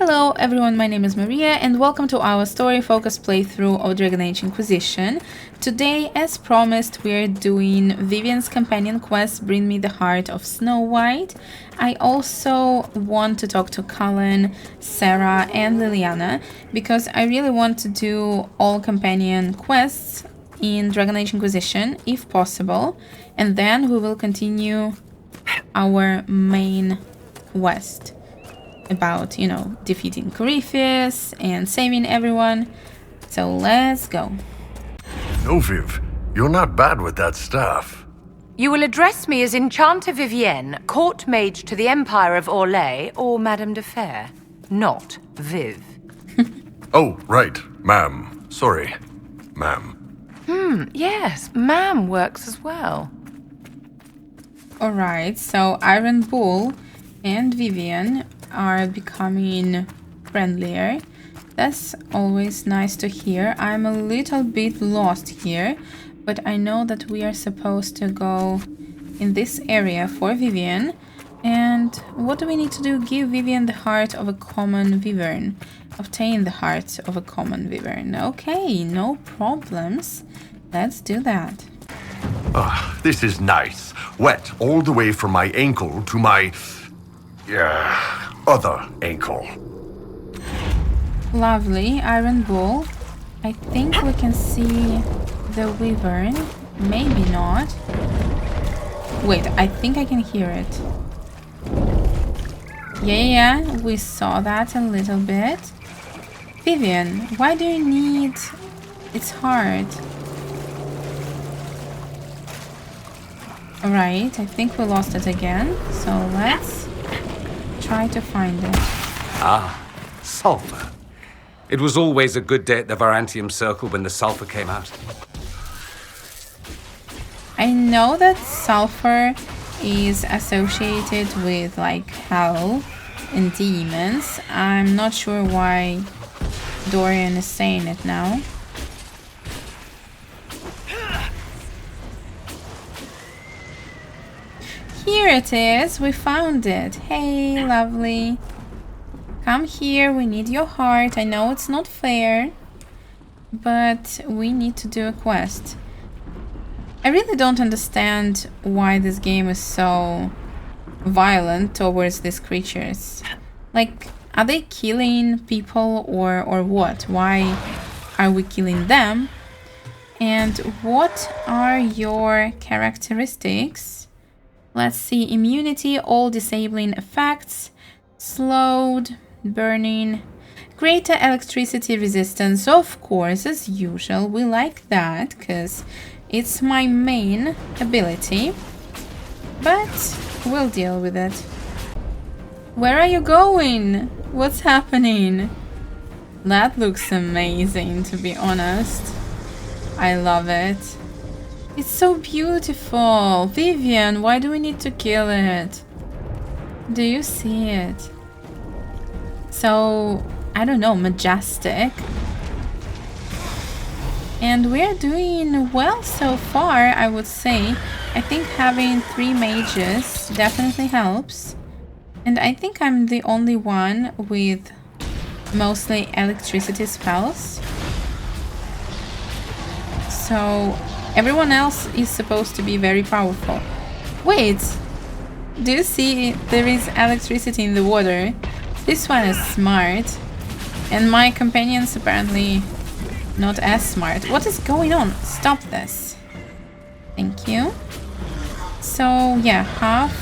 Hello everyone, my name is Maria and welcome to our story-focused playthrough of Dragon Age Inquisition. Today, as promised, we're doing Vivienne's companion quest, Bring Me the Heart of Snow White. I also want to talk to Cullen, Sera and Liliana because I really want to do all companion quests in Dragon Age Inquisition, if possible. And then we will continue our main quest about, defeating Corypheus and saving everyone. So let's go. No, Viv, you're not bad with that stuff. You will address me as Enchanter Vivienne, Court Mage to the Empire of Orlais, or Madame de Fer, not Viv. Oh, right, ma'am. Sorry, ma'am. Yes, ma'am works as well. Alright, so Iron Bull and Vivienne are becoming friendlier. That's always nice to hear. I'm a little bit lost here, but I know that we are supposed to go in this area for Vivienne. And what do we need to do? Give Vivienne the heart of a common wyvern. Obtain the heart of a common wyvern. Okay, no problems. Let's do that. This is nice. Wet all the way from my ankle to my... other ankle. Lovely, Iron Bull. I think we can see the wyvern. Maybe not. Wait, I think I can hear it. Yeah, we saw that a little bit. Vivienne, why do you need its heart? Alright, I think we lost it again. So let's try to find it. Sulfur. It was always a good day at the Varantium Circle when the sulfur came out. I know that sulfur is associated with hell and demons. I'm not sure why Dorian is saying it now. Here it is, we found it. Hey, lovely. Come here, we need your heart. I know it's not fair, but we need to do a quest. I really don't understand why this game is so violent towards these creatures. Are they killing people or what? Why are we killing them? And what are your characteristics? Let's see, immunity, all disabling effects, slowed, burning, greater electricity resistance, of course, as usual. We like that, because it's my main ability. But we'll deal with it. Where are you going? What's happening? That looks amazing, to be honest. I love it. It's so beautiful. Vivienne, why do we need to kill it? Do you see it? So, I don't know, majestic. And we're doing well so far, I would say. I think having 3 mages definitely helps. And I think I'm the only one with mostly electricity spells. So... everyone else is supposed to be very powerful. Wait, do you see there is electricity in the water? This one is smart. And my companion's apparently not as smart. What is going on? Stop this. Thank you. So yeah, half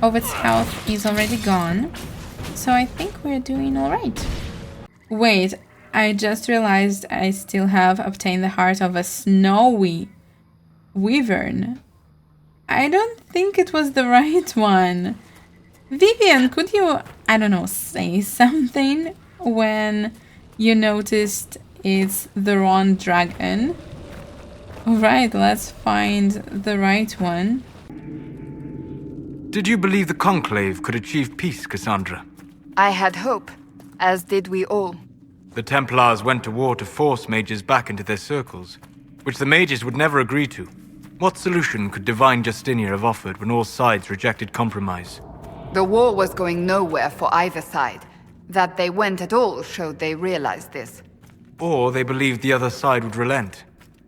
of its health is already gone. So I think we're doing alright. Wait. I just realized I still have obtained the heart of a snowy wyvern. I don't think it was the right one. Vivienne, could you, say something when you noticed it's the wrong dragon? Alright, let's find the right one. Did you believe the Conclave could achieve peace, Cassandra? I had hope, as did we all. The Templars went to war to force mages back into their circles, which the mages would never agree to. What solution could Divine Justinia have offered when all sides rejected compromise? The war was going nowhere for either side. That they went at all showed they realized this. Or they believed the other side would relent.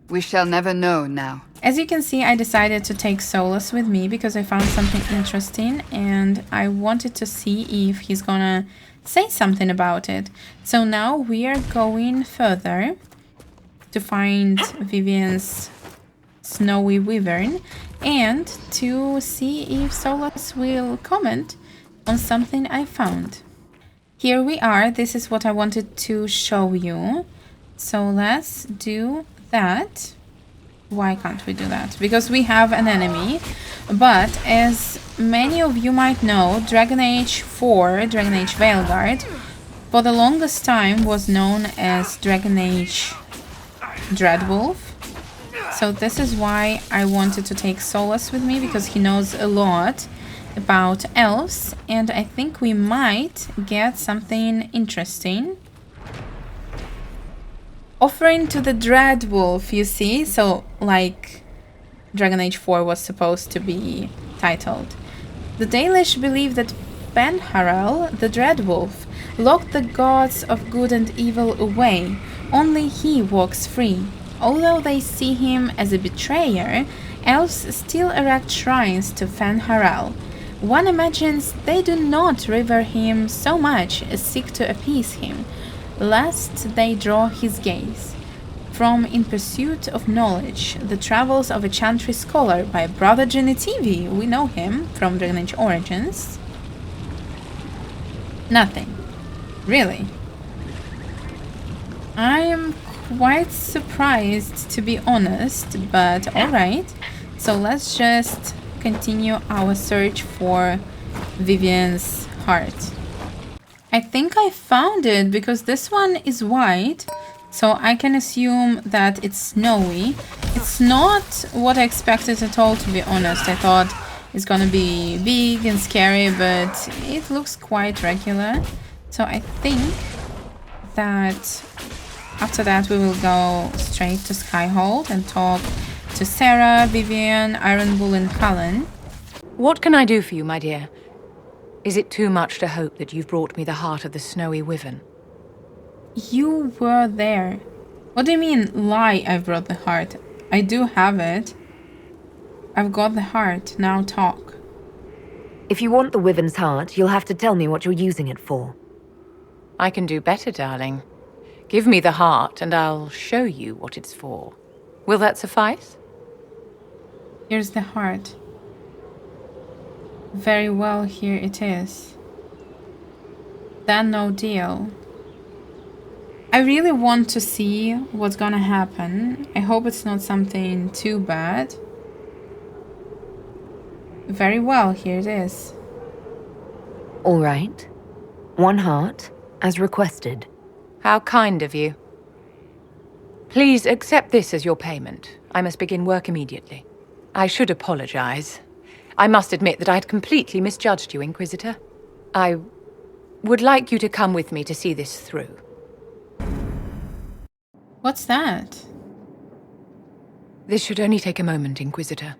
We shall never know now. As you can see, I decided to take Solus with me because I found something interesting and I wanted to see if he's gonna say something about it. So now we are going further to find Vivienne's snowy wyvern and to see if Solus will comment on something I found. Here we are. This is what I wanted to show you. So let's do that. Why can't we do that? Because we have an enemy. But as many of you might know, Dragon Age 4, Dragon Age Veilguard, for the longest time was known as Dragon Age Dreadwolf. So this is why I wanted to take Solus with me, because he knows a lot about elves, and I think we might get something interesting. Offering to the Dreadwolf, you see? So, like Dragon Age 4 was supposed to be titled. The Dalish believe that Fen'Harel, the Dreadwolf, locked the gods of good and evil away. Only he walks free. Although they see him as a betrayer, elves still erect shrines to Fen'Harel. One imagines they do not revere him so much as seek to appease him, lest they draw his gaze. From In Pursuit of Knowledge, The Travels of a Chantry Scholar by Brother Genitivi. We know him from Dragon Age Origins. Nothing. Really. I am quite surprised, to be honest, but alright. So let's just continue our search for Vivienne's heart. I think I found it because this one is white, so I can assume that it's snowy. It's not what I expected at all, to be honest. I thought it's gonna be big and scary, but it looks quite regular. So I think that after that we will go straight to Skyhold and talk to Sera, Vivienne, Iron Bull and Cullen. What can I do for you, my dear? Is it too much to hope that you've brought me the heart of the snowy wyvern? You were there. What do you mean, lie, I brought the heart? I do have it. I've got the heart, now talk. If you want the wyvern's heart, you'll have to tell me what you're using it for. I can do better, darling. Give me the heart and I'll show you what it's for. Will that suffice? Here's the heart. Very well, here it is. Then no deal. I really want to see what's gonna happen. I hope it's not something too bad. Very well, here it is. All right. One heart, as requested. How kind of you. Please accept this as your payment. I must begin work immediately. I should apologize. I must admit that I had completely misjudged you, Inquisitor. I would like you to come with me to see this through. What's that? This should only take a moment, Inquisitor.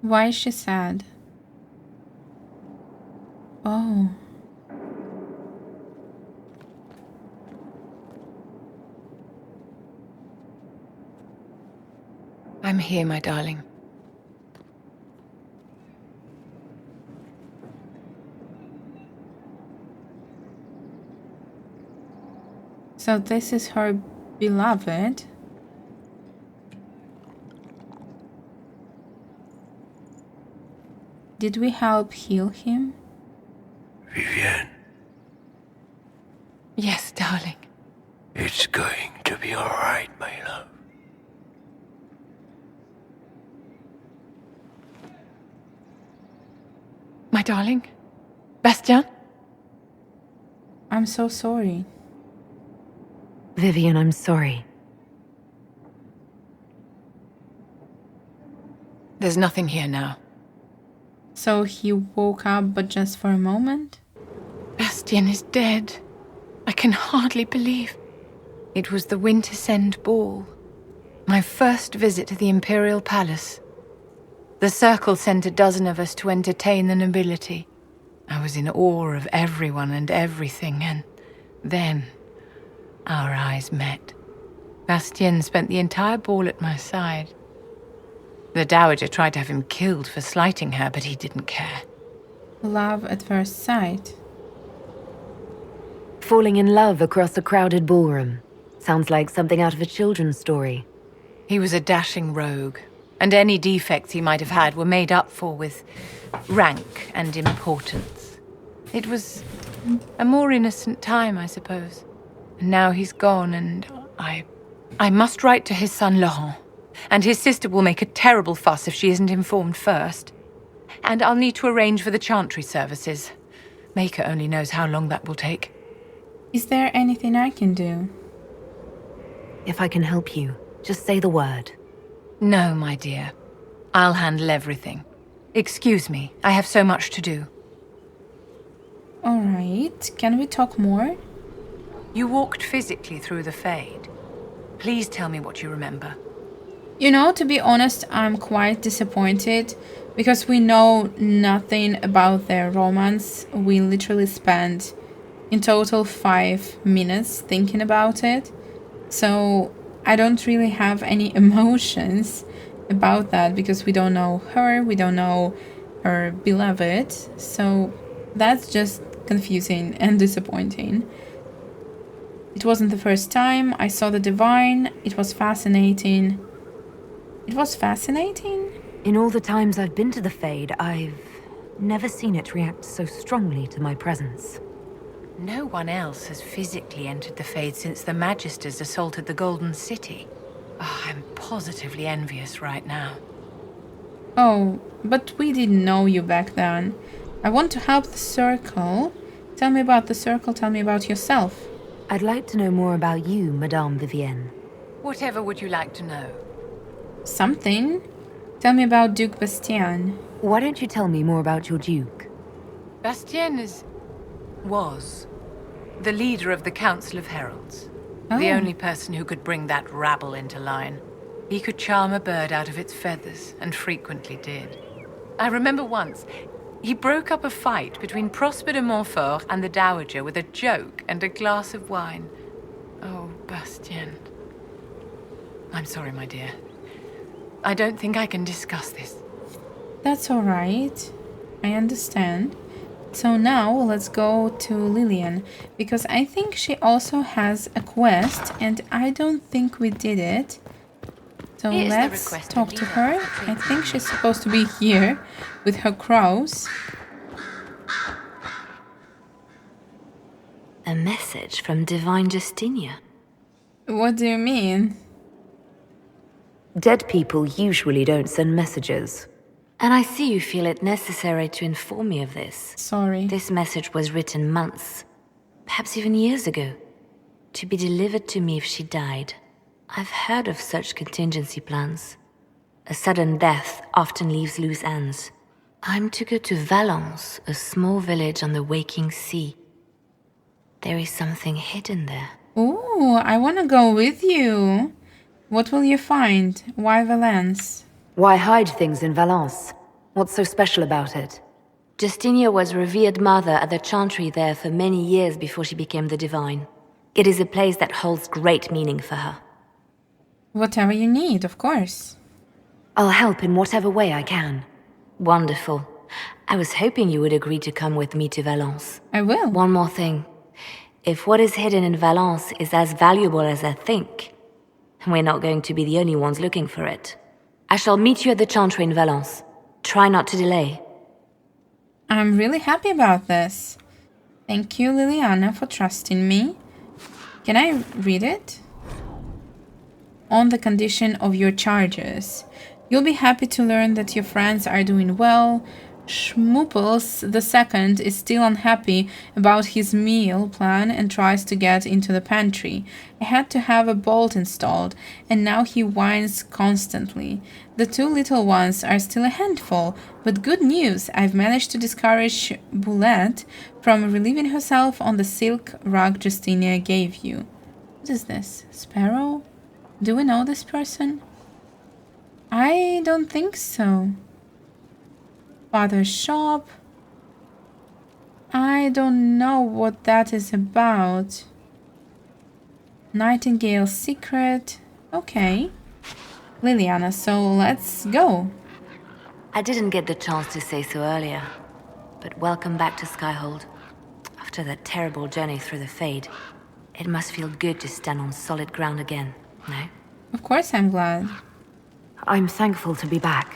Why is she sad? Oh. I'm here, my darling. So this is her beloved. Did we help heal him? Vivienne, Yes, darling. it's going to be all right, my love. My darling? Bastien? I'm so sorry. Vivienne, I'm sorry. There's nothing here now. So he woke up, but just for a moment? Bastien is dead. I can hardly believe. It was the Wintersend Ball. My first visit to the Imperial Palace. The Circle sent a dozen of us to entertain the nobility. I was in awe of everyone and everything, and then our eyes met. Bastien spent the entire ball at my side. The Dowager tried to have him killed for slighting her, but he didn't care. Love at first sight. Falling in love across a crowded ballroom. Sounds like something out of a children's story. He was a dashing rogue, and any defects he might have had were made up for with rank and importance. It was a more innocent time, I suppose. And now he's gone, and I must write to his son Laurent. And his sister will make a terrible fuss if she isn't informed first. And I'll need to arrange for the chantry services. Maker only knows how long that will take. Is there anything I can do? If I can help you, just say the word. No, my dear. I'll handle everything. Excuse me, I have so much to do. All right, can we talk more? You walked physically through the Fade. Please tell me what you remember. You know, to be honest, I'm quite disappointed because we know nothing about their romance. We literally spent in total 5 minutes thinking about it. So I don't really have any emotions about that because we don't know her, we don't know her beloved. So that's just confusing and disappointing. It wasn't the first time I saw the Divine. It was fascinating. It was fascinating? In all the times I've been to the Fade, I've never seen it react so strongly to my presence. No one else has physically entered the Fade since the Magisters assaulted the Golden City. Oh, I'm positively envious right now. Oh, but we didn't know you back then. I want to help the Circle. Tell me about the Circle, tell me about yourself. I'd like to know more about you, Madame Vivienne. Whatever would you like to know? Something? Tell me about Duke Bastien. Why don't you tell me more about your Duke? Bastien was the leader of the Council of Heralds. Oh. The only person who could bring that rabble into line. He could charm a bird out of its feathers, and frequently did. I remember once, he broke up a fight between Prosper de Montfort and the Dowager with a joke and a glass of wine. Oh, Bastien. I'm sorry, my dear. I don't think I can discuss this. That's all right. I understand. So now let's go to Lilian, because I think she also has a quest, and I don't think we did it. So Here's the let's request talk of to Liliana. her. I think she's supposed to be here with her crows. A message from Divine Justinia. What do you mean? Dead people usually don't send messages. And I see you feel it necessary to inform me of this. Sorry. This message was written months, perhaps even years ago, to be delivered to me if she died. I've heard of such contingency plans. A sudden death often leaves loose ends. I'm to go to Valence, a small village on the waking sea. There is something hidden there. Ooh, I want to go with you. What will you find? Why Valence? Why hide things in Valence? What's so special about it? Justinia was revered mother at the chantry there for many years before she became the Divine. It is a place that holds great meaning for her. Whatever you need, of course. I'll help in whatever way I can. Wonderful. I was hoping you would agree to come with me to Valence. I will. One more thing. If what is hidden in Valence is as valuable as I think, we're not going to be the only ones looking for it. I shall meet you at the chantry in Valence. Try not to delay. I'm really happy about this. Thank you, Liliana, for trusting me. Can I read it? On the condition of your charges. You'll be happy to learn that your friends are doing well. Schmooples II is still unhappy about his meal plan and tries to get into the pantry. I had to have a bolt installed, and now he whines constantly. The two little ones are still a handful, but good news, I've managed to discourage Boulette from relieving herself on the silk rug Justinia gave you. What is this? Sparrow? Do we know this person? I don't think so. Father's shop. I don't know what that is about. Nightingale's secret. Okay. Liliana, so let's go. I didn't get the chance to say so earlier, but welcome back to Skyhold. After that terrible journey through the Fade, it must feel good to stand on solid ground again, no? Of course I'm glad. I'm thankful to be back.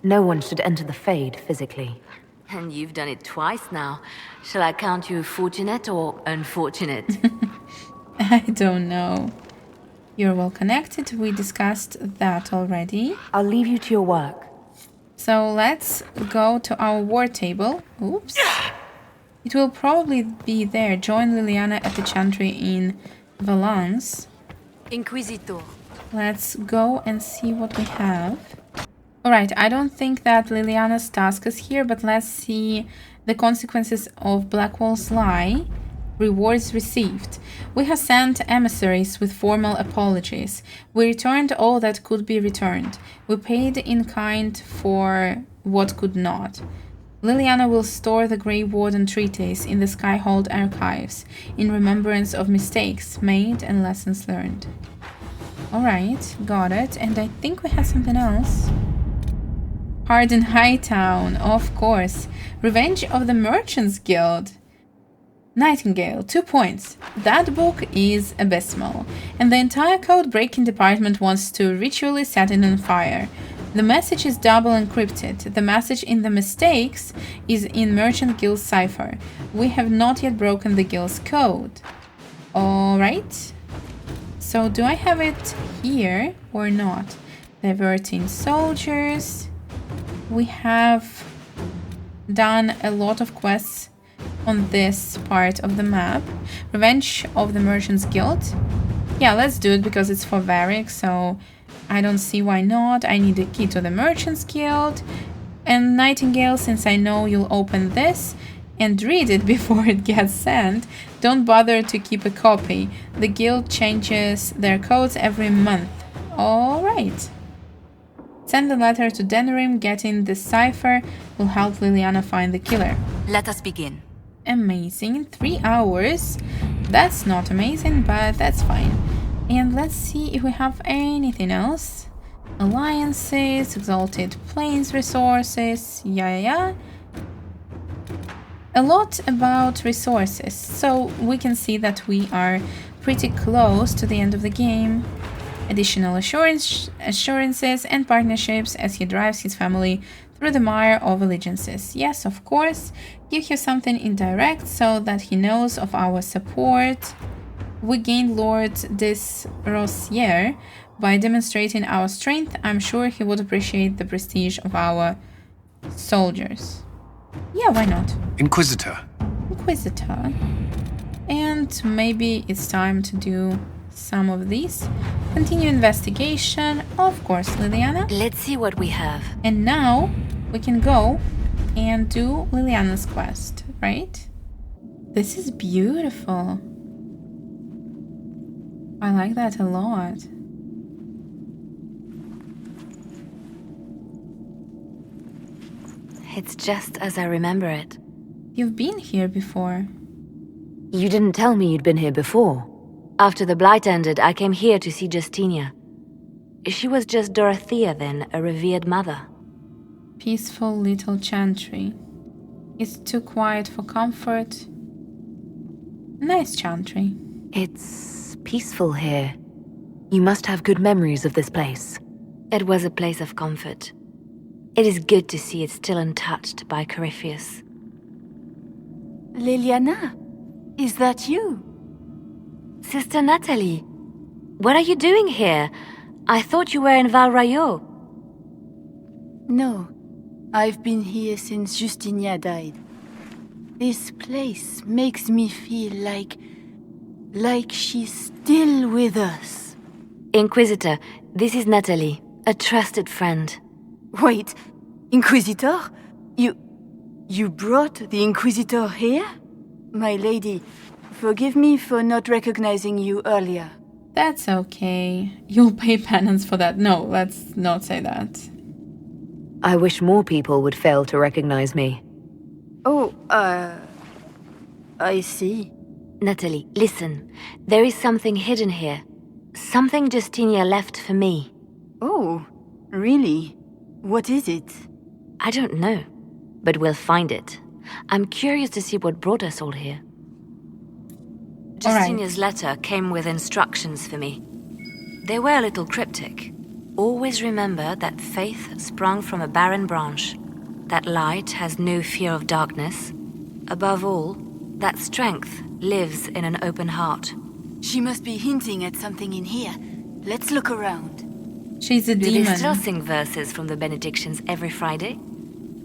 No one should enter the Fade physically. And you've done it twice now. Shall I count you fortunate or unfortunate? I don't know. You're well connected. We discussed that already. I'll leave you to your work. So let's go to our war table. Oops. It will probably be there. Join Liliana at the chantry in Valence. Inquisitor. Let's go and see what we have. Alright, I don't think that Liliana's task is here, but let's see the consequences of Blackwall's lie. Rewards received. We have sent emissaries with formal apologies. We returned all that could be returned. We paid in kind for what could not. Liliana will store the Grey Warden treatise in the Skyhold archives in remembrance of mistakes made and lessons learned. Alright, got it. And I think we have something else. Harden Hightown, of course. Revenge of the Merchants Guild. Nightingale, 2 points. That book is abysmal, and the entire code-breaking department wants to ritually set it on fire. The message is double encrypted. The message in the mistakes is in Merchant Guild's cipher. We have not yet broken the guild's code. Alright. So do I have it here or not? Diverting soldiers. We have done a lot of quests on this part of the map. Revenge of the Merchants Guild. Yeah, let's do it because it's for Varric, so I don't see why not. I need a key to the Merchants Guild. And Nightingale, since I know you'll open this and read it before it gets sent, don't bother to keep a copy. The guild changes their codes every month. Alright. Send a letter to Denerim. Getting the cipher will help Liliana find the killer. Let us begin. Amazing. 3 hours. That's not amazing, but that's fine. And let's see if we have anything else. Alliances, Exalted Plains resources. Yeah. A lot about resources. So we can see that we are pretty close to the end of the game. Additional assurances and partnerships as he drives his family through the mire of allegiances. Yes, of course. Give him something indirect so that he knows of our support. We gained Lord Desrosiers by demonstrating our strength. I'm sure he would appreciate the prestige of our soldiers. Yeah, why not? Inquisitor. And maybe it's time to do some of these. Continue investigation. Of course, Liliana. Let's see what we have. And now we can go and do Liliana's quest, right? This is beautiful. I like that a lot. It's just as I remember it. You've been here before. You didn't tell me you'd been here before. After the Blight ended, I came here to see Justinia. She was just Dorothea then, a revered mother. Peaceful little chantry. It's too quiet for comfort. Nice chantry. It's peaceful here. You must have good memories of this place. It was a place of comfort. It is good to see it still untouched by Corypheus. Liliana, is that you? Sister Natalie, what are you doing here? I thought you were in Val Rayo. No, I've been here since Justinia died. This place makes me feel like she's still with us. Inquisitor, this is Natalie, a trusted friend. Wait, Inquisitor? You brought the Inquisitor here? My lady, forgive me for not recognizing you earlier. That's okay. You'll pay penance for that. No, let's not say that. I wish more people would fail to recognize me. Oh, I see. Natalie, listen. There is something hidden here. Something Justinia left for me. Oh, really? What is it? I don't know, but we'll find it. I'm curious to see what brought us all here. Justinia's letter came with instructions for me. They were a little cryptic. Always remember that faith sprung from a barren branch, that light has no fear of darkness. Above all, that strength lives in an open heart. She must be hinting at something in here. Let's look around. She's a Do demon. they still sing verses from the benedictions every Friday?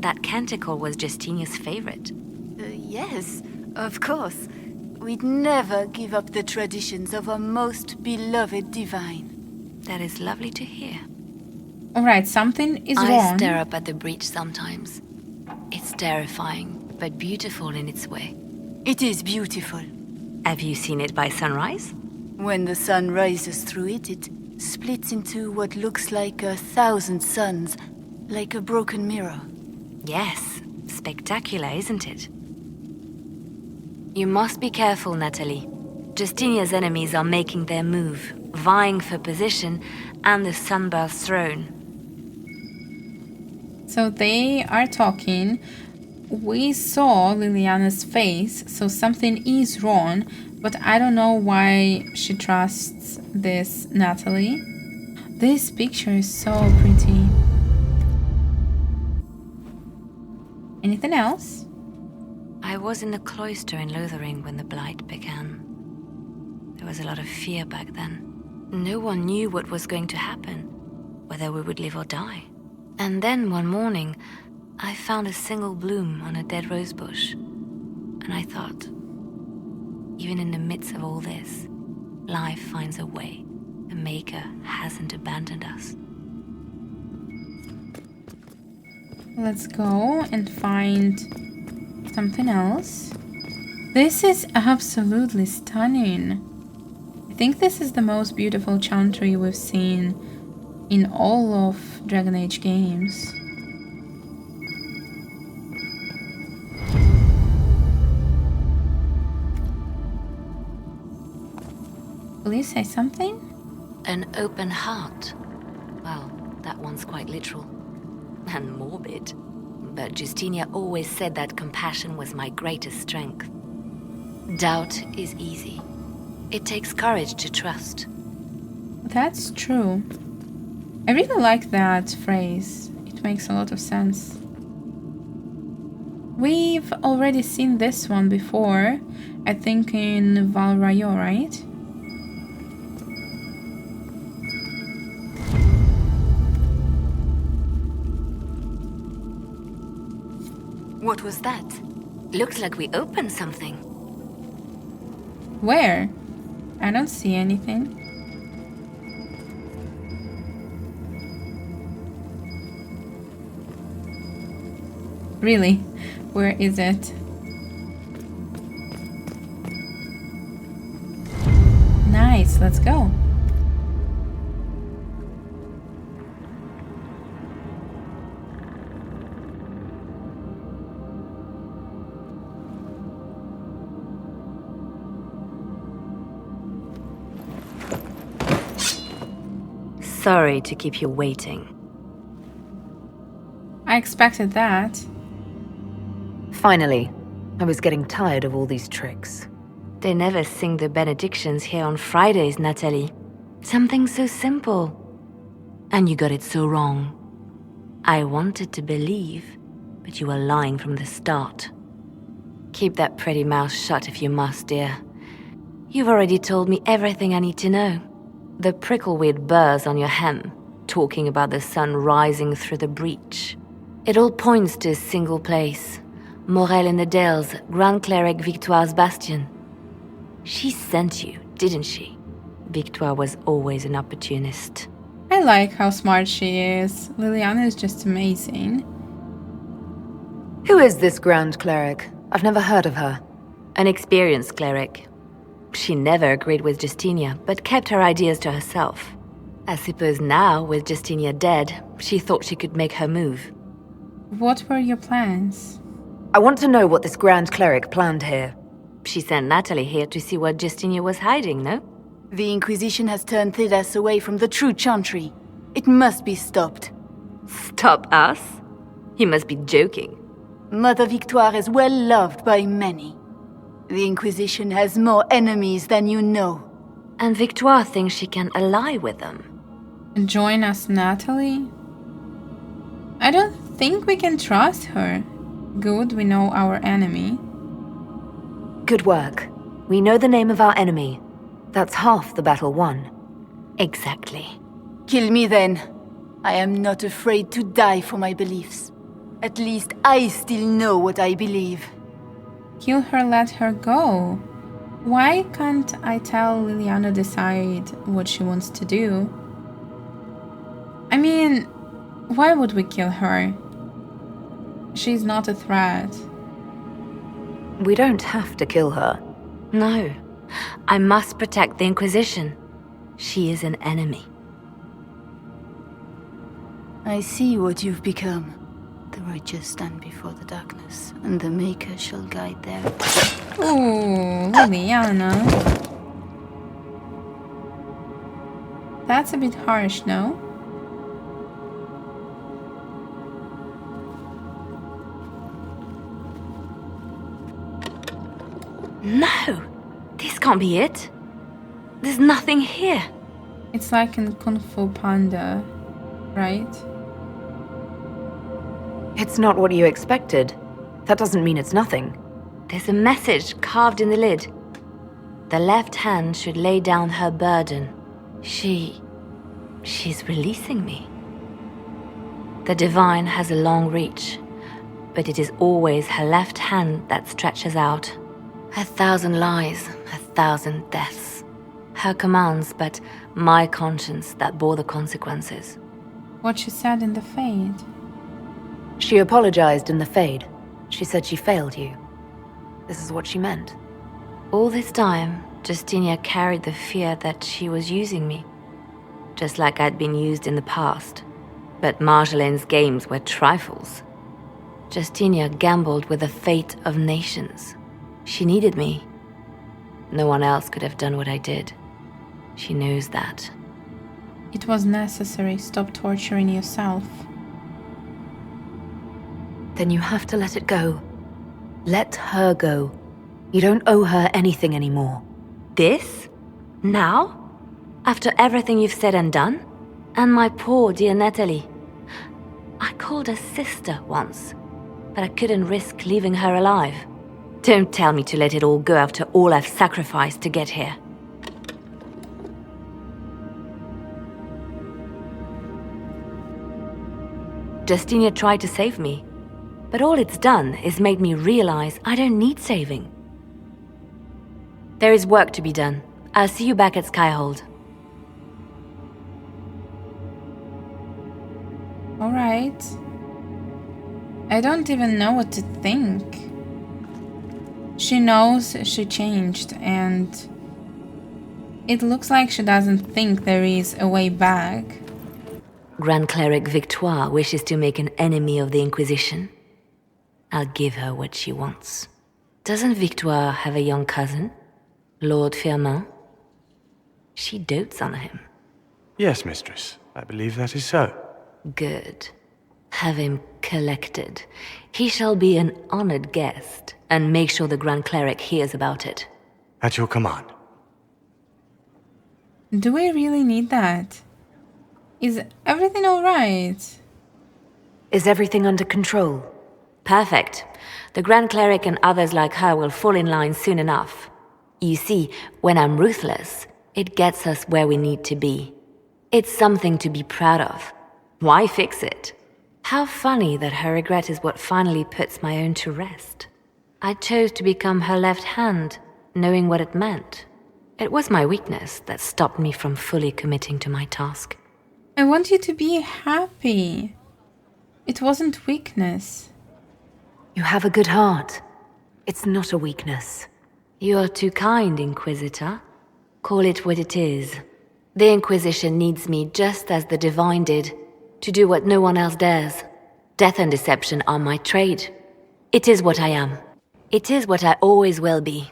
That canticle was Justinia's favorite. Yes, of course. We'd never give up the traditions of our most beloved divine. That is lovely to hear. Alright, something is I wrong. stare up at the breach sometimes. It's terrifying, but beautiful in its way. It is beautiful. Have you seen it by sunrise? When the sun rises through it, it splits into what looks like 1,000 suns, like a broken mirror. Yes, spectacular, isn't it? You must be careful, Natalie. Justinia's enemies are making their move, vying for position and the Sunburst's throne. So they are talking. We saw Liliana's face, so something is wrong, but I don't know why she trusts this Natalie. This picture is so pretty. Anything else? I was in the cloister in Lothering when the Blight began. There was a lot of fear back then. No one knew what was going to happen, whether we would live or die. And then one morning, I found a single bloom on a dead rose bush. And I thought, even in the midst of all this, life finds a way. The Maker hasn't abandoned us. Let's go and find something else. This is absolutely stunning. I think this is the most beautiful chantry we've seen in all of Dragon Age games. Will you say something? An open heart. Well, that one's quite literal. And morbid. But Justinia always said that compassion was my greatest strength. Doubt is easy. It takes courage to trust. That's true. I really like that phrase. It makes a lot of sense. We've already seen this one before. I think in Val Rayo, right? What was that? Looks like we opened something. Where? I don't see anything. Really? Where is it? Nice, let's go. Sorry to keep you waiting. I expected that. Finally. I was getting tired of all these tricks. They never sing the benedictions here on Fridays, Natalie. Something so simple. And you got it so wrong. I wanted to believe, but you were lying from the start. Keep that pretty mouth shut if you must, dear. You've already told me everything I need to know. The prickleweed burrs on your hem, talking about the sun rising through the breach. It all points to a single place. Morel in the Dales, Grand Cleric Victoire's bastion. She sent you, didn't she? Victoire was always an opportunist. I like how smart she is. Liliana is just amazing. Who is this Grand Cleric? I've never heard of her. An experienced cleric. She never agreed with Justinia, but kept her ideas to herself. I suppose now, with Justinia dead, she thought she could make her move. What were your plans? I want to know what this Grand Cleric planned here. She sent Natalie here to see what Justinia was hiding, no? The Inquisition has turned Thidas away from the true Chantry. It must be stopped. Stop us? You must be joking. Mother Victoire is well loved by many. The Inquisition has more enemies than you know. And Victoire thinks she can ally with them. Join us, Natalie? I don't think we can trust her. Good, we know our enemy. Good work. We know the name of our enemy. That's half the battle won. Exactly. Kill me then. I am not afraid to die for my beliefs. At least I still know what I believe. Kill her, let her go. Why can't I tell Liliana decide what she wants to do? I mean, why would we kill her? She's not a threat. We don't have to kill her. No. I must protect the Inquisition. She is an enemy. I see what you've become. The righteous stand before the darkness, and the Maker shall guide them. Ooh, Liliana. That's a bit harsh, no? No! This can't be it. There's nothing here. It's like in Kung Fu Panda, right? It's not what you expected. That doesn't mean it's nothing. There's a message carved in the lid. The left hand should lay down her burden. She's releasing me. The divine has a long reach, but it is always her left hand that stretches out. 1,000 lies, 1,000 deaths. Her commands, but my conscience that bore the consequences. What she said in the Fade. She apologized in the Fade. She said she failed you. This is what she meant. All this time, Justinia carried the fear that she was using me, just like I'd been used in the past. But Marjolaine's games were trifles. Justinia gambled with the fate of nations. She needed me. No one else could have done what I did. She knows that. It was necessary. Stop torturing yourself. Then you have to let it go. Let her go. You don't owe her anything anymore. This? Now? After everything you've said and done? And my poor dear Natalie. I called her sister once, but I couldn't risk leaving her alive. Don't tell me to let it all go after all I've sacrificed to get here. Justinia tried to save me, but all it's done is made me realize I don't need saving. There is work to be done. I'll see you back at Skyhold. Alright. I don't even know what to think. She knows she changed, and it looks like she doesn't think there is a way back. Grand Cleric Victoire wishes to make an enemy of the Inquisition. I'll give her what she wants. Doesn't Victoire have a young cousin? Lord Firmin? She dotes on him. Yes, mistress. I believe that is so. Good. Have him collected. He shall be an honored guest, and make sure the Grand Cleric hears about it. At your command. Do we really need that? Is everything alright? Is everything under control? Perfect. The Grand Cleric and others like her will fall in line soon enough. You see, when I'm ruthless, it gets us where we need to be. It's something to be proud of. Why fix it? How funny that her regret is what finally puts my own to rest. I chose to become her left hand, knowing what it meant. It was my weakness that stopped me from fully committing to my task. I want you to be happy. It wasn't weakness. You have a good heart. It's not a weakness. You're too kind, Inquisitor. Call it what it is. The Inquisition needs me just as the Divine did, to do what no one else dares. Death and deception are my trade. It is what I am. It is what I always will be.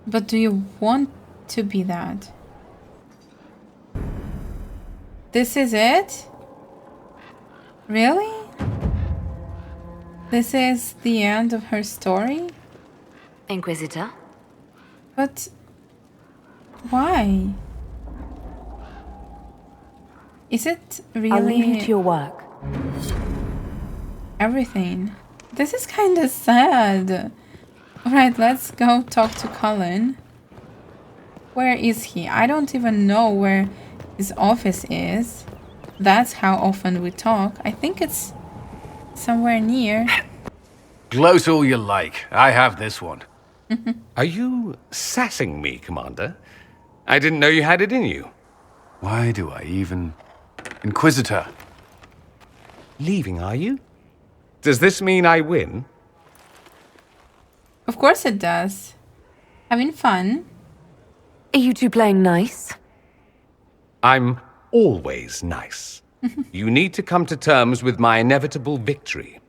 But do you want to be that? This is it? Really? This is the end of her story? Inquisitor? But why? Is it really I'll leave you to your work. everything? This is kind of sad. Alright, let's go talk to Cullen. Where is he? I don't even know where his office is. That's how often we talk. I think it's somewhere near. Gloat all you like. I have this one. Are you sassing me, Commander? I didn't know you had it in you. Why do I even... Inquisitor. Leaving, are you? Does this mean I win? Of course it does. Having fun. Are you two playing nice? I'm always nice. You need to come to terms with my inevitable victory.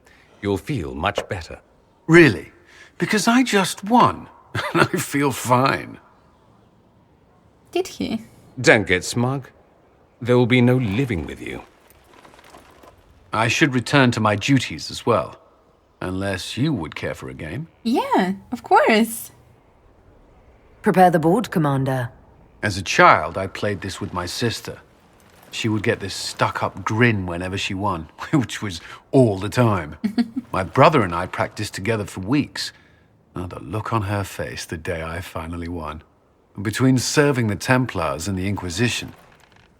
You'll feel much better. Really? Because I just won. And I feel fine. Did he? Don't get smug. There will be no living with you. I should return to my duties as well. Unless you would care for a game. Yeah, of course. Prepare the board, Commander. As a child, I played this with my sister. She would get this stuck-up grin whenever she won, which was all the time. My brother and I practiced together for weeks. Oh, the look on her face the day I finally won. Between serving the Templars and the Inquisition,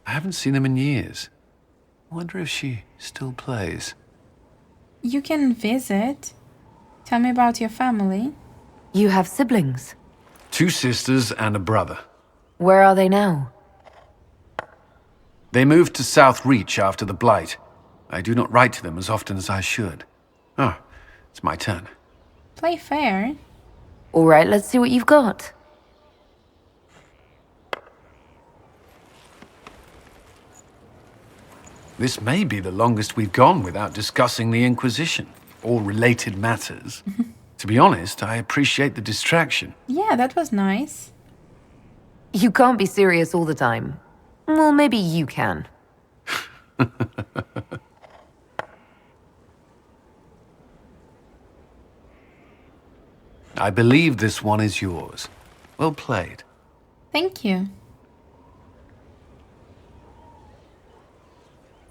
I haven't seen them in years. I wonder if she still plays. You can visit. Tell me about your family. You have siblings. 2 sisters and a brother. Where are they now? They moved to South Reach after the Blight. I do not write to them as often as I should. Ah, it's my turn. Play fair. All right, let's see what you've got. This may be the longest we've gone without discussing the Inquisition, or related matters. To be honest, I appreciate the distraction. Yeah, that was nice. You can't be serious all the time. Well, maybe you can. I believe this one is yours. Well played. Thank you.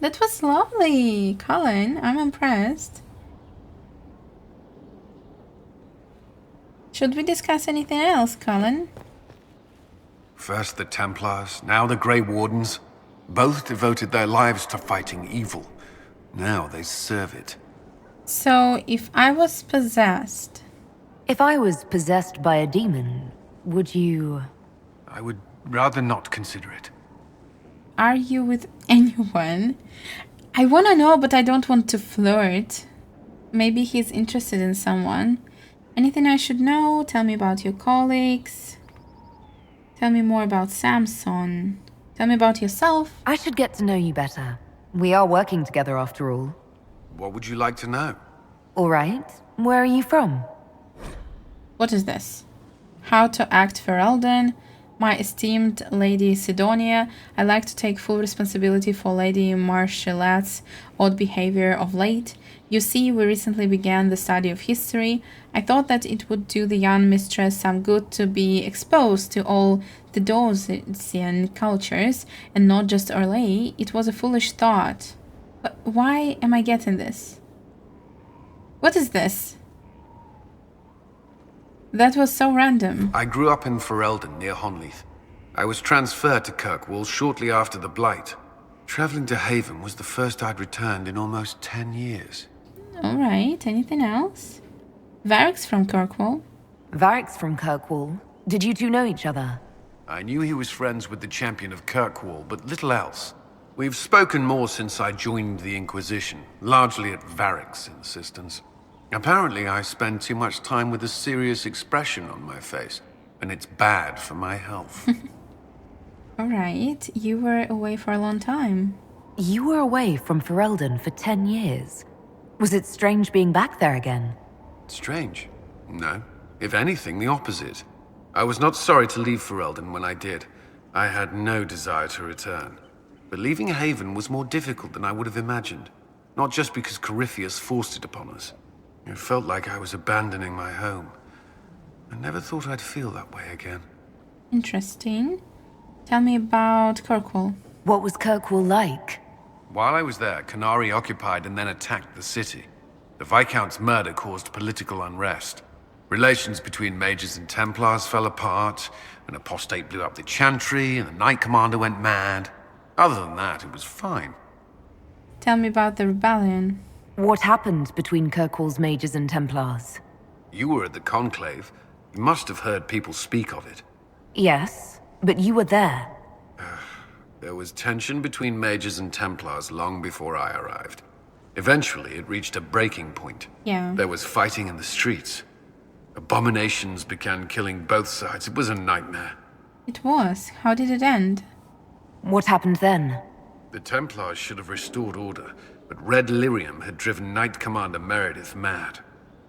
That was lovely, Cullen. I'm impressed. Should we discuss anything else, Cullen? First the Templars, now the Grey Wardens. Both devoted their lives to fighting evil. Now they serve it. So, if I was possessed... If I was possessed by a demon, would you... I would rather not consider it. Are you with anyone? I want to know, but I don't want to flirt. Maybe he's interested in someone. Anything I should know? Tell me about your colleagues. Tell me more about Samson. Tell me about yourself. I should get to know you better. We are working together after all. What would you like to know? All right. Where are you from? What is this? How to act Ferelden. My esteemed Lady Sidonia, I like to take full responsibility for Lady Marchelatte's odd behavior of late. You see, we recently began the study of history. I thought that it would do the young mistress some good to be exposed to all the Dosian cultures, and not just Orlais. It was a foolish thought. But why am I getting this? What is this? That was so random. I grew up in Ferelden, near Honleath. I was transferred to Kirkwall shortly after the Blight. Traveling to Haven was the first I'd returned in almost 10 years. Alright, anything else? Varric's from Kirkwall. Varric's from Kirkwall. Did you two know each other? I knew he was friends with the champion of Kirkwall, but little else. We've spoken more since I joined the Inquisition, largely at Varric's insistence. Apparently, I spend too much time with a serious expression on my face, and it's bad for my health. Alright, you were away for a long time. You were away from Ferelden for 10 years. Was it strange being back there again? Strange? No. If anything, the opposite. I was not sorry to leave Ferelden when I did. I had no desire to return. But leaving Haven was more difficult than I would have imagined. Not just because Corypheus forced it upon us. It felt like I was abandoning my home. I never thought I'd feel that way again. Interesting. Tell me about Kirkwall. What was Kirkwall like? While I was there, Canary occupied and then attacked the city. The Viscount's murder caused political unrest. Relations between mages and Templars fell apart, an apostate blew up the Chantry, and the Knight Commander went mad. Other than that, it was fine. Tell me about the rebellion. What happened between Kirkwall's mages and Templars? You were at the Conclave. You must have heard people speak of it. Yes, but you were there. There was tension between mages and Templars long before I arrived. Eventually, it reached a breaking point. Yeah. There was fighting in the streets. Abominations began killing both sides. It was a nightmare. It was. How did it end? What happened then? The Templars should have restored order, but Red Lyrium had driven Knight Commander Meredith mad.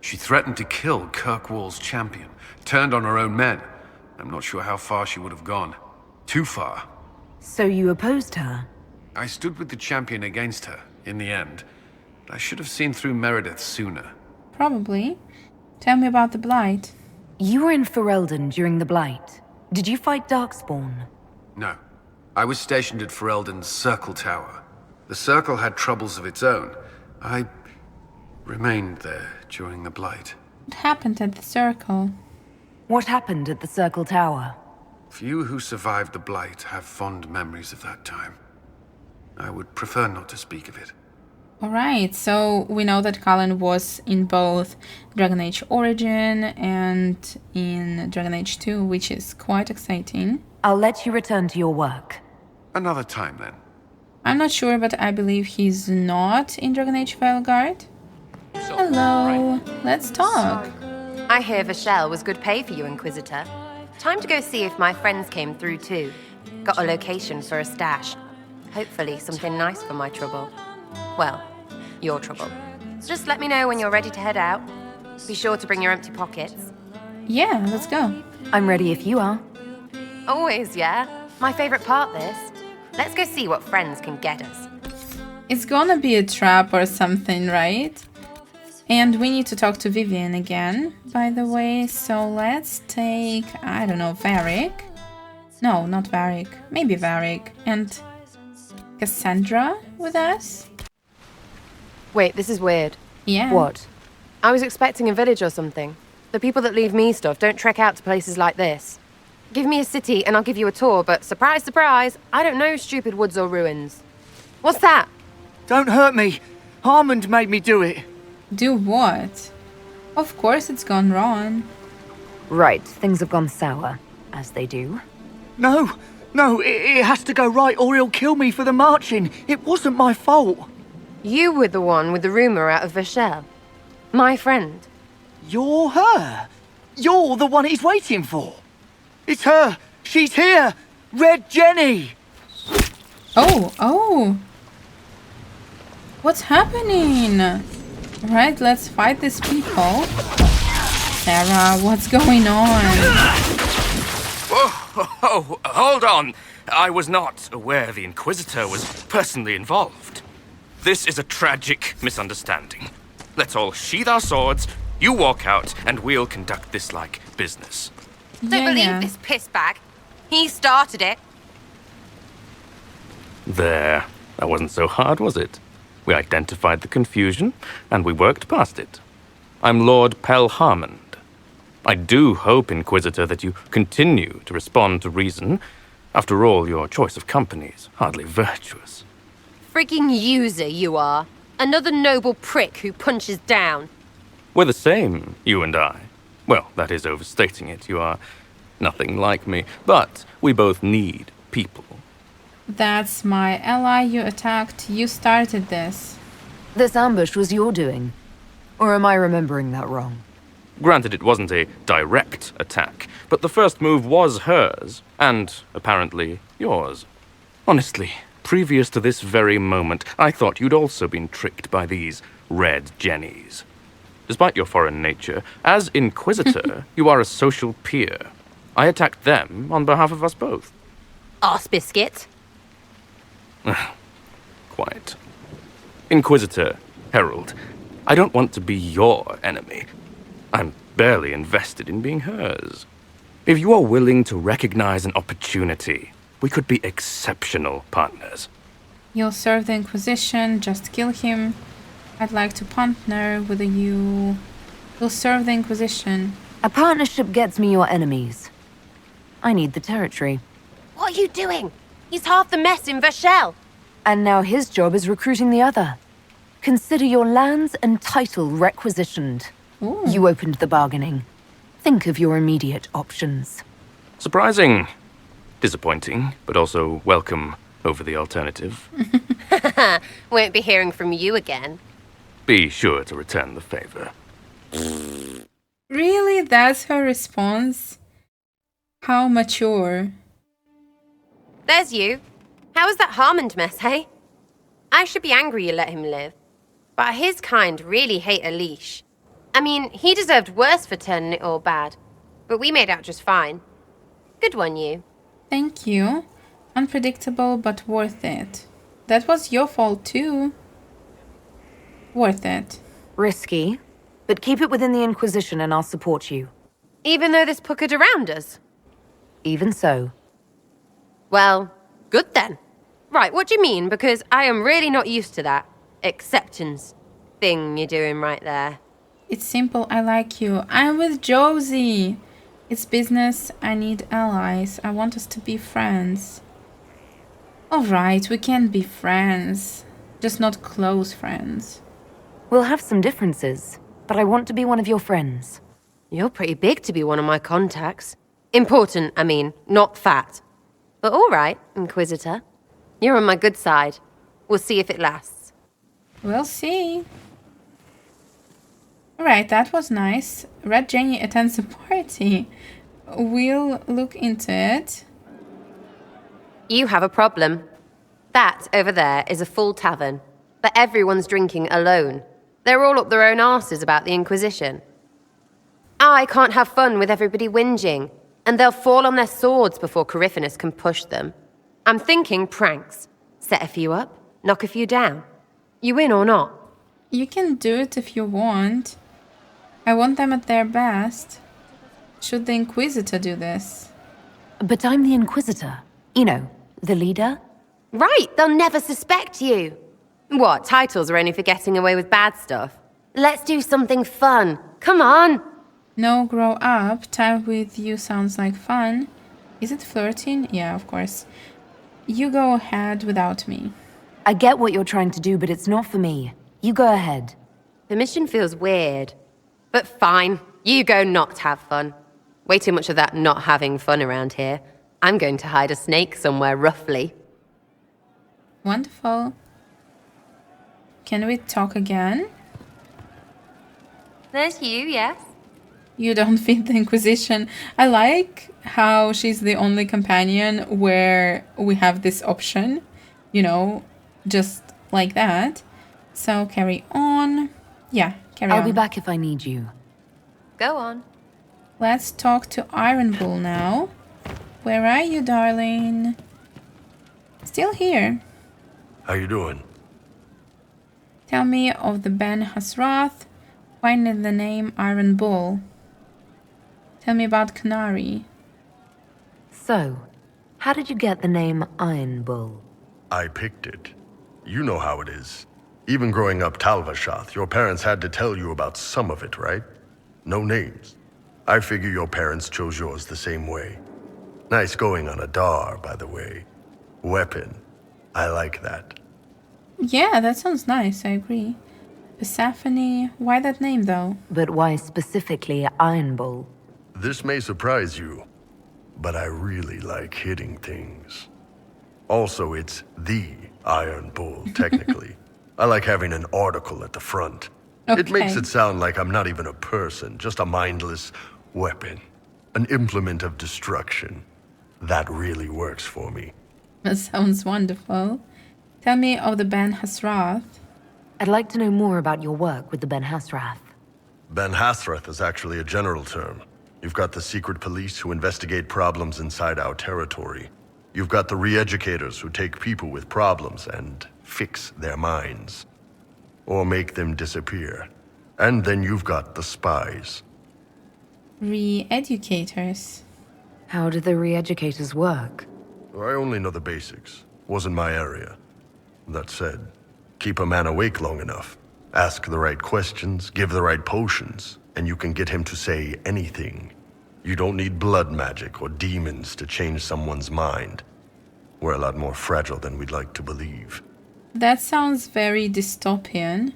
She threatened to kill Kirkwall's champion, turned on her own men. I'm not sure how far she would have gone. Too far. So you opposed her? I stood with the champion against her, in the end. But I should have seen through Meredith sooner. Probably. Tell me about the Blight. You were in Ferelden during the Blight. Did you fight Darkspawn? No. I was stationed at Ferelden's Circle Tower. The Circle had troubles of its own. I remained there during the Blight. What happened at the Circle? What happened at the Circle Tower? Few who survived the Blight have fond memories of that time. I would prefer not to speak of it. Alright, so we know that Cullen was in both Dragon Age Origin and in Dragon Age 2, which is quite exciting. I'll let you return to your work. Another time, then. I'm not sure, but I believe he's not in Dragon Age Veilguard. Hello, let's talk. I hear Vashel was good pay for you, Inquisitor. Time to go see if my friends came through too. Got a location for a stash. Hopefully something nice for my trouble. Well, your trouble. Just let me know when you're ready to head out. Be sure to bring your empty pockets. Yeah, let's go. I'm ready if you are. Always, yeah. My favorite part, this. Let's go see what friends can get us. It's gonna be a trap or something, right? And we need to talk to Vivienne again, by the way, so let's take, I don't know, Varric? No, not Varric. Maybe Varric. And Cassandra with us? Wait, this is weird. Yeah. What? I was expecting a village or something. The people that leave me stuff don't trek out to places like this. Give me a city and I'll give you a tour, but surprise, surprise, I don't know stupid woods or ruins. What's that? Don't hurt me. Harmond made me do it. Do what? Of course it's gone wrong. Right, things have gone sour, as they do. No, it has to go right or he'll kill me for the marching. It wasn't my fault. You were the one with the rumour out of Vashel. My friend. You're her. You're the one he's waiting for. It's her. She's here. Red Jenny. Oh. What's happening? Right, let's fight these people. Sera, what's going on? Oh, hold on. I was not aware the Inquisitor was personally involved. This is a tragic misunderstanding. Let's all sheath our swords, you walk out, and we'll conduct this like business. Don't believe this pissbag. He started it. There. That wasn't so hard, was it? We identified the confusion, and we worked past it. I'm Lord Pelharmond. I do hope, Inquisitor, that you continue to respond to reason. After all, your choice of company is hardly virtuous. Freaking user, you are. Another noble prick who punches down. We're the same, you and I. Well, that is overstating it. You are nothing like me. But we both need people. That's my ally you attacked. You started this. This ambush was your doing. Or am I remembering that wrong? Granted, it wasn't a direct attack, but the first move was hers, and apparently yours. Honestly, previous to this very moment, I thought you'd also been tricked by these red jennies. Despite your foreign nature, as Inquisitor, you are a social peer. I attacked them on behalf of us both. Arse biscuit. Quiet. Inquisitor, Herald, I don't want to be your enemy. I'm barely invested in being hers. If you are willing to recognize an opportunity, we could be exceptional partners. You'll serve the Inquisition, just kill him. I'd like to partner with you. You'll serve the Inquisition. A partnership gets me your enemies. I need the territory. What are you doing? He's half the mess in Vashel. And now his job is recruiting the other. Consider your lands and title requisitioned. Ooh. You opened the bargaining. Think of your immediate options. Surprising. Disappointing, but also welcome over the alternative. Won't be hearing from you again. Be sure to return the favor. Really? That's her response? How mature. There's you. How was that Harmond mess, hey? I should be angry you let him live. But his kind really hate a leash. I mean, he deserved worse for turning it all bad. But we made out just fine. Good one, you. Thank you. Unpredictable, but worth it. That was your fault too. Worth it. Risky, but keep it within the Inquisition and I'll support you. Even though this puckered around us? Even so. Well, good then. Right, what do you mean? Because I am really not used to that acceptance thing you're doing right there. It's simple, I like you. I'm with Josie. It's business, I need allies. I want us to be friends. Alright, we can be friends. Just not close friends. We'll have some differences, but I want to be one of your friends. You're pretty big to be one of my contacts. Important, I mean, not fat. But alright, Inquisitor. You're on my good side. We'll see if it lasts. We'll see. Alright, that was nice. Red Jenny attends a party. We'll look into it. You have a problem. That over there is a full tavern, but everyone's drinking alone. They're all up their own arses about the Inquisition. I can't have fun with everybody whinging, and they'll fall on their swords before Coryphanus can push them. I'm thinking pranks. Set a few up, knock a few down. You in or not? You can do it if you want. I want them at their best. Should the Inquisitor do this? But I'm the Inquisitor. You know, the leader. Right, they'll never suspect you. What, titles are only for getting away with bad stuff? Let's do something fun. Come on. No, grow up. Time with you sounds like fun. Is it flirting? Yeah, of course. You go ahead without me. I get what you're trying to do, but it's not for me. You go ahead. The mission feels weird. But fine, you go not have fun. Way too much of that not having fun around here. I'm going to hide a snake somewhere roughly. Wonderful. Can we talk again? There's you, yes. You don't fit the Inquisition. I like how she's the only companion where we have this option. You know, just like that. So carry on. Yeah, carry on. I'll be back if I need you. Go on. Let's talk to Iron Bull now. Where are you, darling? Still here. How you doing? Tell me of the Ben Hasrath. Why need the name Iron Bull? Tell me about Canary. So, how did you get the name Iron Bull? I picked it. You know how it is. Even growing up Talvashath, your parents had to tell you about some of it, right? No names. I figure your parents chose yours the same way. Nice going on a Dar, by the way. Weapon. I like that. Yeah, that sounds nice, I agree. Persephone, why that name though? But why specifically Iron Bull? This may surprise you, but I really like hitting things. Also, it's the Iron Bull, technically. I like having an article at the front. Okay. It makes it sound like I'm not even a person, just a mindless weapon. An implement of destruction. That really works for me. That sounds wonderful. Tell me of the Ben Hasrath. I'd like to know more about your work with the Ben Hasrath. Ben Hasrath is actually a general term. You've got the secret police who investigate problems inside our territory. You've got the re-educators who take people with problems and fix their minds. Or make them disappear. And then you've got the spies. Re-educators? How do the re-educators work? I only know the basics. Wasn't my area. That said, keep a man awake long enough. Ask the right questions, give the right potions, and you can get him to say anything. You don't need blood magic or demons to change someone's mind. We're a lot more fragile than we'd like to believe. That sounds very dystopian.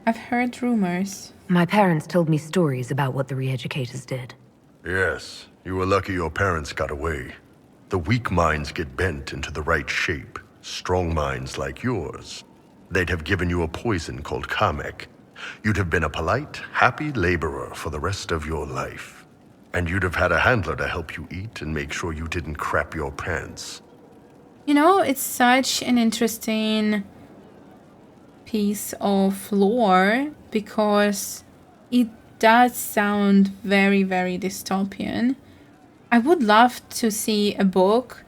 I've heard rumors. My parents told me stories about what the re-educators did. Yes, you were lucky your parents got away. The weak minds get bent into the right shape. Strong minds like yours. They'd have given you a poison called Kamek. You'd have been a polite, happy laborer for the rest of your life. And you'd have had a handler to help you eat and make sure you didn't crap your pants. You know, it's such an interesting piece of lore because it does sound very, very dystopian. I would love to see a book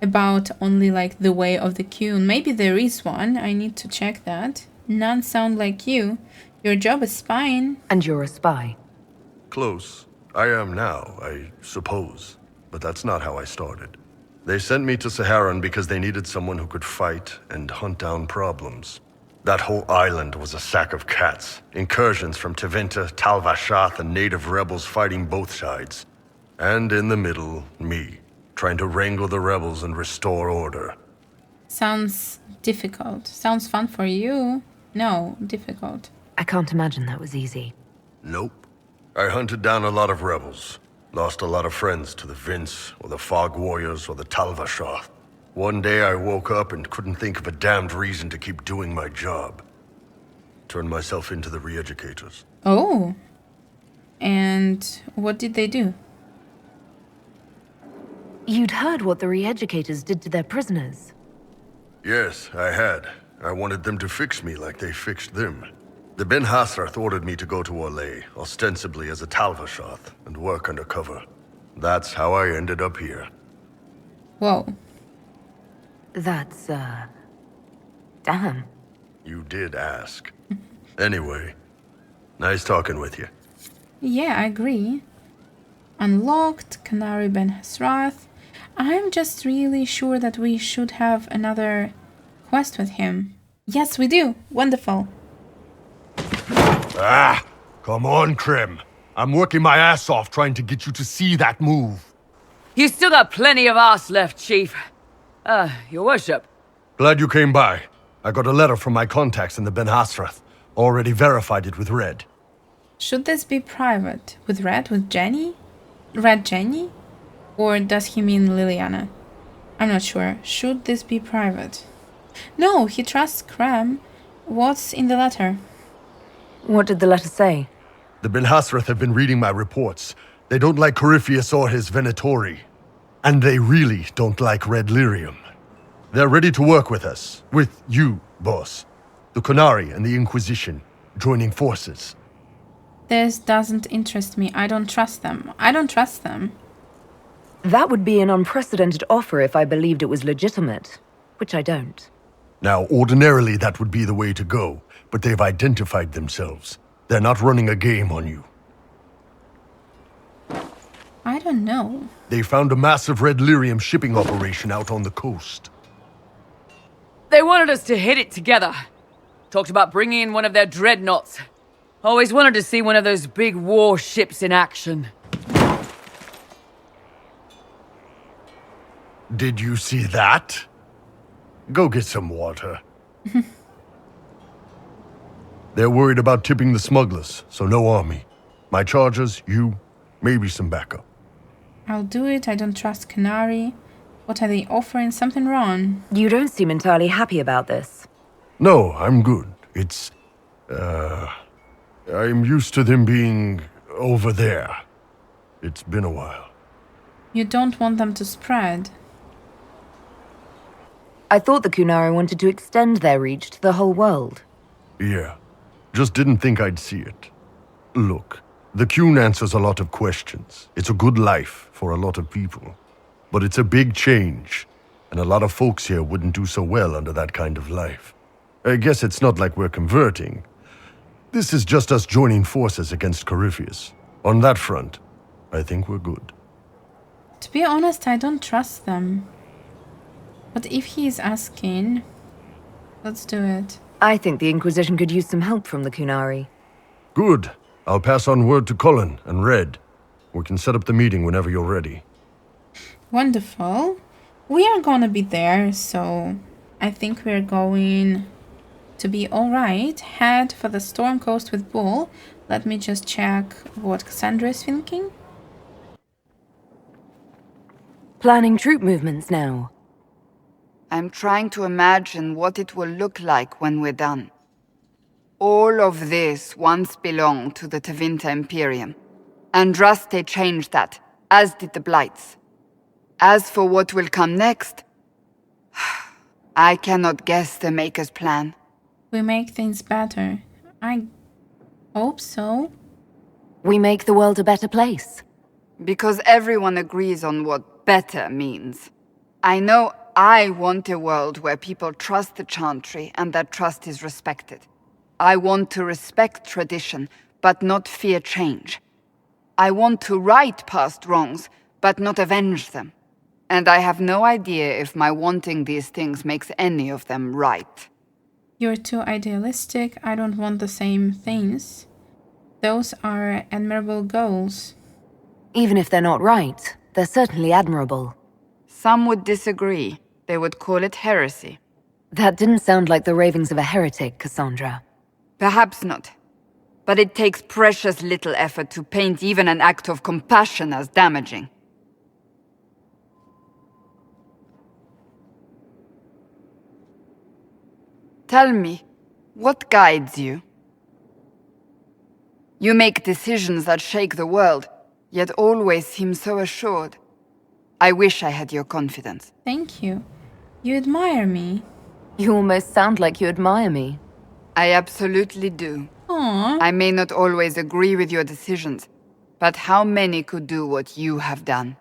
about only like the way of the Cullen. Maybe there is one. I need to check that. None sound like you. Your job is spying. And you're a spy. Close. I am now, I suppose. But that's not how I started. They sent me to Saharan because they needed someone who could fight and hunt down problems. That whole island was a sack of cats. Incursions from Tevinter, Tal-Vashath, and native rebels fighting both sides. And in the middle, me, trying to wrangle the rebels and restore order. Sounds difficult. Sounds fun for you. No, difficult. I can't imagine that was easy. Nope. I hunted down a lot of rebels. Lost a lot of friends to the Vince, or the Fog Warriors, or the Tal-Vashath. One day I woke up and couldn't think of a damned reason to keep doing my job. Turned myself into the re-educators. Oh. And what did they do? You'd heard what the re-educators did to their prisoners. Yes, I had. I wanted them to fix me like they fixed them. The Ben Hasrath ordered me to go to Orlais, ostensibly as a Tal-Vashath, and work undercover. That's how I ended up here. Whoa. That's, damn. You did ask. Anyway, nice talking with you. Yeah, I agree. Unlocked, Canary Ben Hasrath. I'm just really sure that we should have another quest with him. Yes, we do. Wonderful. Ah! Come on, Krim. I'm working my ass off trying to get you to see that move. You still got plenty of arse left, Chief. Your worship. Glad you came by. I got a letter from my contacts in the Ben Hasrath. Already verified it with Red. Should this be private? With Red? With Jenny? Red Jenny? Or does he mean Liliana? I'm not sure. Should this be private? No, he trusts Cram. What's in the letter? What did the letter say? The Ben Hasrath have been reading my reports. They don't like Corypheus or his Venatori. And they really don't like Red Lyrium. They're ready to work with us. With you, boss. The Qunari and the Inquisition, joining forces. This doesn't interest me. I don't trust them. I don't trust them. That would be an unprecedented offer if I believed it was legitimate, which I don't. Now, ordinarily that would be the way to go, but they've identified themselves. They're not running a game on you. I don't know. They found a massive Red Lyrium shipping operation out on the coast. They wanted us to hit it together. Talked about bringing in one of their dreadnoughts. Always wanted to see one of those big warships in action. Did you see that? Go get some water. They're worried about tipping the smugglers, so no army. My chargers, you, maybe some backup. I'll do it. I don't trust Canary. What are they offering? Something wrong? You don't seem entirely happy about this. No, I'm good. It's, I'm used to them being over there. It's been a while. You don't want them to spread? I thought the Qunari wanted to extend their reach to the whole world. Yeah, just didn't think I'd see it. Look, The Qun answers a lot of questions. It's a good life for a lot of people. But it's a big change, and a lot of folks here wouldn't do so well under that kind of life. I guess it's not like we're converting. This is just us joining forces against Corypheus. On that front, I think we're good. To be honest, I don't trust them. But if he is asking, let's do it. I think the Inquisition could use some help from the Qunari. Good. I'll pass on word to Cullen and Red. We can set up the meeting whenever you're ready. Wonderful. We are gonna be there, so I think we're going to be alright. Head for the Storm Coast with Bull. Let me just check what Cassandra is thinking. Planning troop movements now. I'm trying to imagine what it will look like when we're done. All of this once belonged to the Tevinter Imperium. Andraste changed that, as did the Blights. As for what will come next, I cannot guess the Maker's plan. We make things better. I hope so. We make the world a better place. Because everyone agrees on what better means. I know I want a world where people trust the Chantry and that trust is respected. I want to respect tradition, but not fear change. I want to right past wrongs, but not avenge them. And I have no idea if my wanting these things makes any of them right. You're too idealistic. I don't want the same things. Those are admirable goals. Even if they're not right, they're certainly admirable. Some would disagree. They would call it heresy. That didn't sound like the ravings of a heretic, Cassandra. Perhaps not. But it takes precious little effort to paint even an act of compassion as damaging. Tell me, what guides you? You make decisions that shake the world, yet always seem so assured. I wish I had your confidence. Thank you. You admire me. You almost sound like you admire me. I absolutely do. Aww. I may not always agree with your decisions, but how many could do what you have done?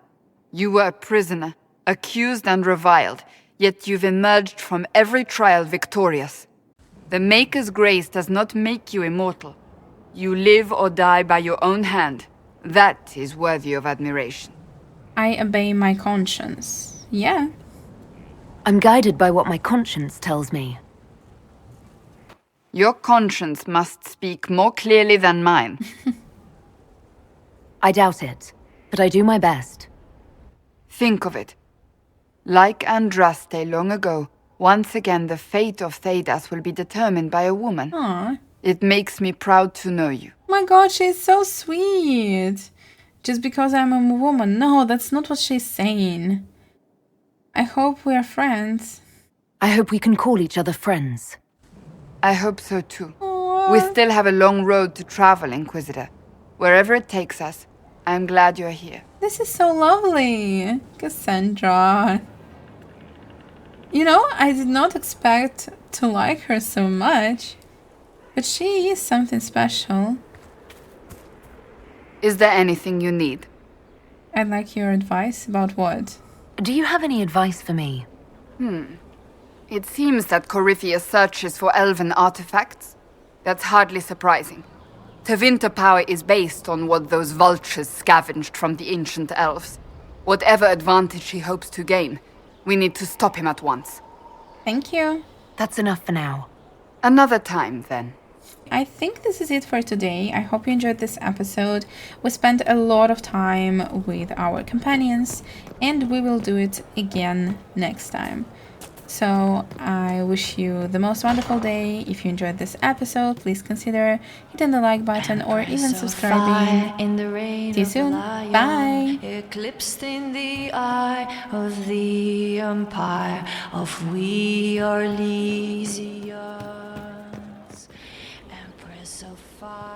You were a prisoner, accused and reviled, yet you've emerged from every trial victorious. The Maker's grace does not make you immortal. You live or die by your own hand. That is worthy of admiration. I obey my conscience. Yeah. I'm guided by what my conscience tells me. Your conscience must speak more clearly than mine. I doubt it, but I do my best. Think of it. Like Andraste long ago, once again the fate of Thedas will be determined by a woman. Aww. It makes me proud to know you. My god, she's so sweet. Just because I'm a woman. No, that's not what she's saying. I hope we are friends. I hope we can call each other friends. I hope so too. Aww. We still have a long road to travel, Inquisitor. Wherever it takes us, I'm glad you're here. This is so lovely, Cassandra. You know, I did not expect to like her so much, but she is something special. Is there anything you need? I'd like your advice about what? Do you have any advice for me? It seems that Corypheus searches for elven artifacts. That's hardly surprising. Tevinter power is based on what those vultures scavenged from the ancient elves. Whatever advantage he hopes to gain, we need to stop him at once. Thank you. That's enough for now. Another time, then. I think this is it for today. I hope you enjoyed this episode. We spent a lot of time with our companions, and we will do it again next time. So I wish you the most wonderful day. If you enjoyed this episode, please consider hitting the like button or even subscribing. See you soon. Bye. Eclipsed in the eye of the empire of we are Elysians, Empress of fire.